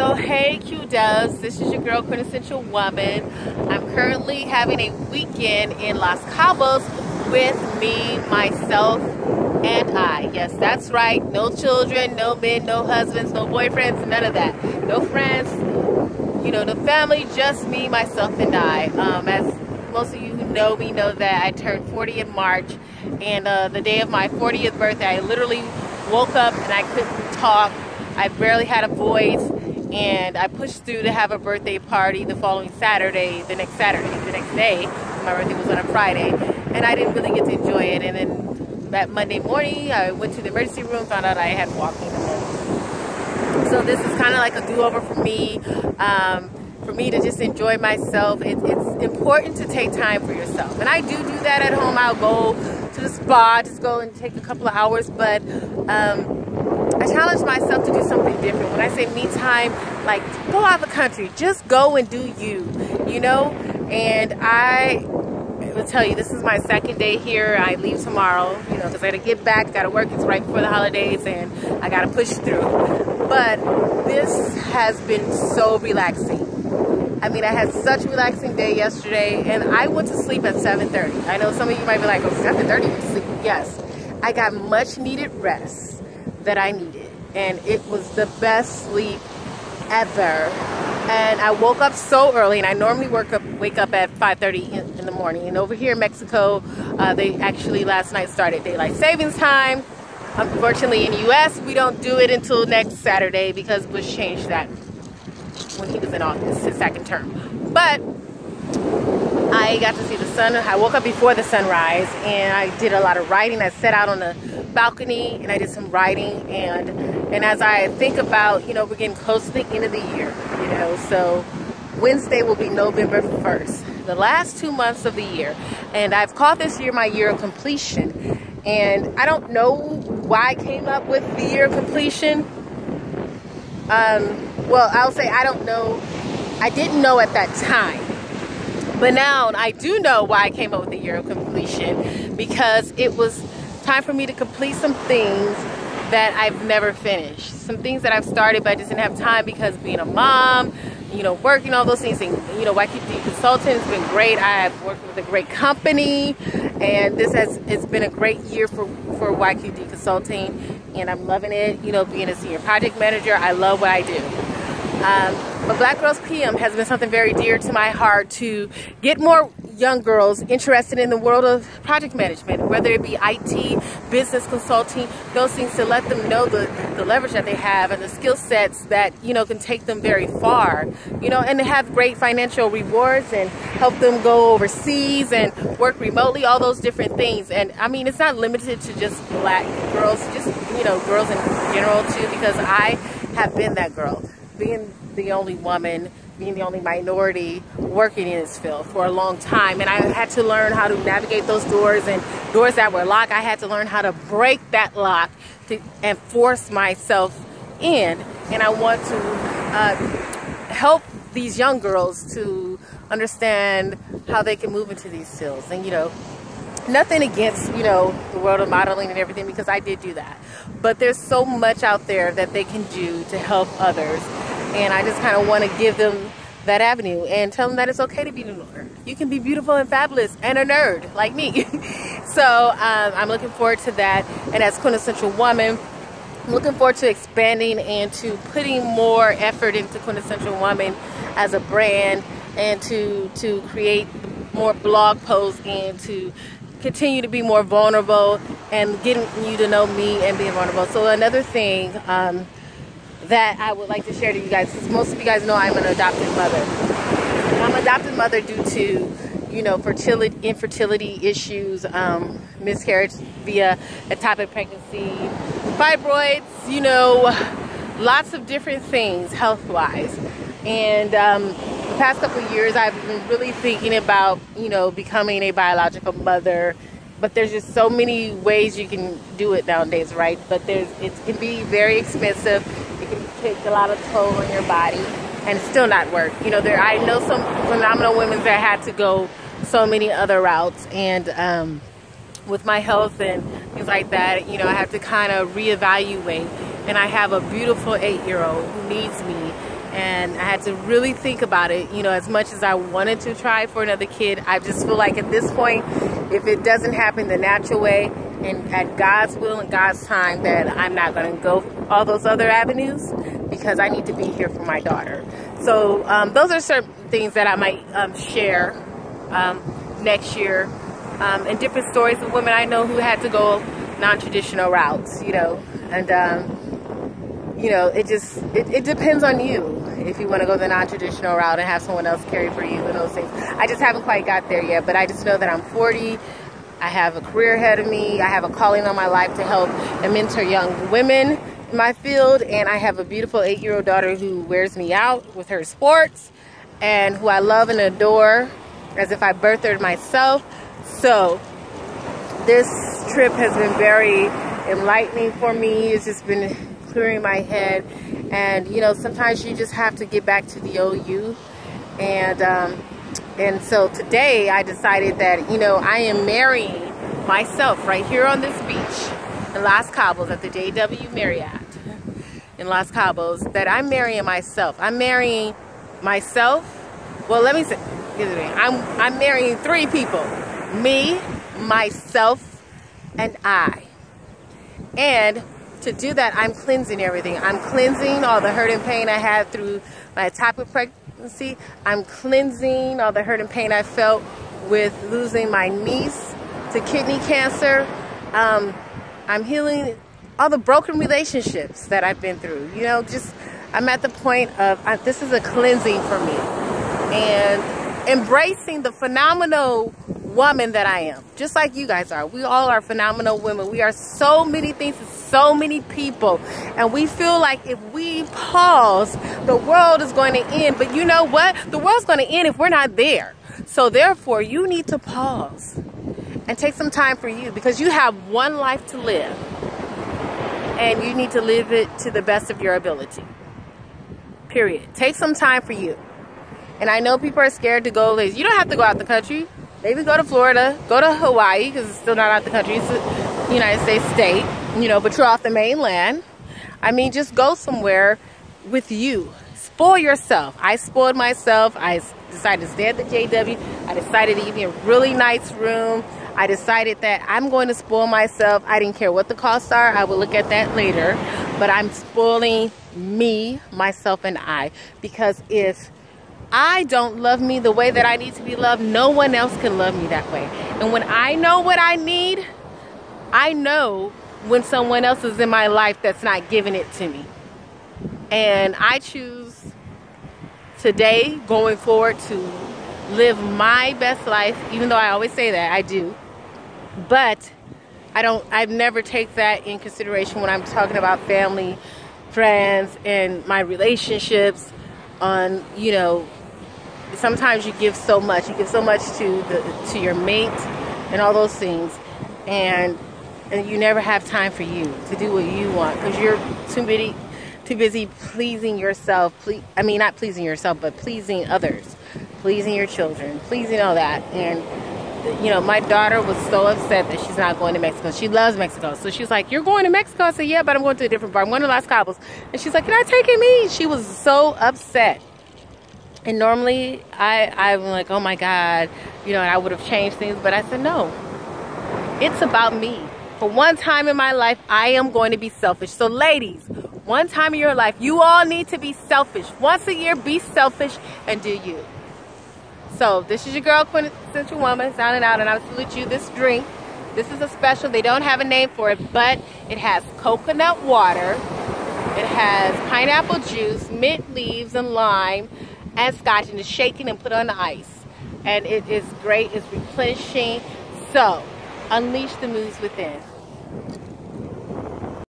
So hey Q Dubs, this is your girl Quintessential Woman. I'm currently having a weekend in Los Cabos with me, myself, and I. Yes, that's right. No children, no men, no husbands, no boyfriends, none of that. No friends, you know, no family, just me, myself, and I. As most of you who know me know that I turned 40 in March, and the day of my 40th birthday, I literally woke up and I couldn't talk. I barely had a voice, and I pushed through to have a birthday party the following Saturday, the next day. My birthday was on a Friday, and I didn't really get to enjoy it. And then that Monday morning, I went to the emergency room, found out I had walking pneumonia. So this is kind of like a do-over for me to just enjoy myself. It's important to take time for yourself, and I do that at home. I'll go to the spa, just go and take a couple of hours, but I challenge myself to do something different. When I say me time, like go out of the country, just go and do you know? And I will tell you, this is my second day here. I leave tomorrow, you know, because I gotta get back, gotta work. It's right before the holidays, and I gotta push through. But this has been so relaxing. I mean, I had such a relaxing day yesterday, and I went to sleep at 7:30. I know some of you might be like, oh, 7:30 you sleep. Yes, I got much needed rest that I needed, and it was the best sleep ever. And I woke up so early, and I normally wake up at 5:30 in the morning. And over here in Mexico, they actually last night started daylight savings time. Unfortunately, in the U.S., we don't do it until next Saturday because Bush changed that when he was in office, his second term. But I got to see the sun. I woke up before the sunrise, and I did a lot of writing. I sat out on the balcony and I did some writing, and as I think about, you know, we're getting close to the end of the year, you know, so Wednesday will be November 1st, the last 2 months of the year, and I've called this year my year of completion. And I don't know why I came up with the year of completion. Well, I'll say I don't know. I didn't know at that time. But now I do know why I came up with the year of completion, because it was time for me to complete some things that I've never finished. Some things that I've started but I just didn't have time because being a mom, you know, working, all those things. And, you know, YQD Consulting has been great. I've worked with a great company, and it's been a great year for YQD Consulting, and I'm loving it. You know, being a senior project manager, I love what I do. But Black Girls PM has been something very dear to my heart, to get more young girls interested in the world of project management, whether it be IT, business consulting, those things, to let them know the leverage that they have and the skill sets that, you know, can take them very far, you know, and to have great financial rewards and help them go overseas and work remotely, all those different things. And I mean, it's not limited to just Black girls, just, you know, girls in general too, because I have been that girl, being the only woman, being the only minority working in this field for a long time. And I had to learn how to navigate those doors, and doors that were locked, I had to learn how to break that lock and force myself in. And I want to help these young girls to understand how they can move into these fields. And, you know, nothing against, you know, the world of modeling and everything, because I did do that. But there's so much out there that they can do to help others. And I just kind of want to give them that avenue and tell them that it's okay to be a nerd. You can be beautiful and fabulous and a nerd like me. So I'm looking forward to that. And as Quintessential Woman, I'm looking forward to expanding and to putting more effort into Quintessential Woman as a brand, and to create more blog posts, and to continue to be more vulnerable and getting you to know me and being vulnerable. So another thing that I would like to share to you guys, because most of you guys know I'm an adopted mother. I'm an adopted mother due to, you know, infertility issues, miscarriage via ectopic pregnancy, fibroids, you know, lots of different things health-wise. And the past couple of years, I've been really thinking about, you know, becoming a biological mother. But there's just so many ways you can do it nowadays, right? But it can be very expensive. It can take a lot of toll on your body, and it's still not work. You know, I know some phenomenal women that had to go so many other routes, and with my health and things like that, you know, I have to kind of reevaluate and I have a beautiful 8-year-old who needs me. And I had to really think about it. You know, as much as I wanted to try for another kid, I just feel like at this point, if it doesn't happen the natural way and at God's will and God's time, that I'm not going to go all those other avenues, because I need to be here for my daughter. So those are certain things that I might share next year, and different stories of women I know who had to go non-traditional routes, you know, and you know, it depends on you if you want to go the non-traditional route and have someone else carry for you and those things. I just haven't quite got there yet, but I just know that I'm 40. I have a career ahead of me. I have a calling on my life to help and mentor young women in my field, and I have a beautiful 8-year-old daughter who wears me out with her sports and who I love and adore as if I birthed her myself. So this trip has been very enlightening for me. It's just been clearing my head, and you know, sometimes you just have to get back to the old you. And so today I decided that, you know, I am marrying myself right here on this beach in Los Cabos at the JW Marriott in Los Cabos, that I'm marrying myself. I'm marrying myself. Well, let me say, I'm marrying 3 people: me, myself, and I. And to do that, I'm cleansing everything. I'm cleansing all the hurt and pain I had through my ectopic pregnancy. I'm cleansing all the hurt and pain I felt with losing my niece to kidney cancer. I'm healing all the broken relationships that I've been through. You know, just I'm at the point of this is a cleansing for me, and embracing the phenomenal woman that I am, just like you guys are. We all are phenomenal women. We are so many things to so many people, and we feel like if we pause, the world is going to end. But you know what? The world's going to end if we're not there. So therefore, you need to pause and take some time for you, because you have one life to live, and you need to live it to the best of your ability. Period. Take some time for you. And I know people are scared to go. You don't have to go out the country. Maybe go to Florida, go to Hawaii, because it's still not out the country. It's a United States state, you know, but you're off the mainland. I mean, just go somewhere with you. Spoil yourself. I spoiled myself. I decided to stay at the JW. I decided to give me a really nice room. I decided that I'm going to spoil myself. I didn't care what the costs are. I will look at that later. But I'm spoiling me, myself, and I. Because if I don't love me the way that I need to be loved, no one else can love me that way. And when I know what I need, I know when someone else is in my life that's not giving it to me. And I choose today, going forward, to live my best life, even though I always say that, I do. But I never take that in consideration when I'm talking about family, friends, and my relationships on, you know, sometimes you give so much. You give so much to your mate and all those things, and you never have time for you to do what you want, because you're too busy pleasing yourself. I mean, not pleasing yourself, but pleasing others, pleasing your children, pleasing all that. And you know, my daughter was so upset that she's not going to Mexico. She loves Mexico, so she's like, "You're going to Mexico?" I said, "Yeah, but I'm going to a different part. I'm going to Los Cabos." And she's like, "Can I take me?" She was so upset. And normally I'm like, oh my God, you know, and I would have changed things, but I said, no, it's about me. For one time in my life, I am going to be selfish. So ladies, one time in your life, you all need to be selfish. Once a year, be selfish and do you. So this is your girl, Quintessential Woman, signing out, and I salute you. This drink, this is a special. They don't have a name for it, but it has coconut water. It has pineapple juice, mint leaves, and lime, and scotch, and it's shaken and put on the ice. And it is great. It's replenishing. So unleash the moods within.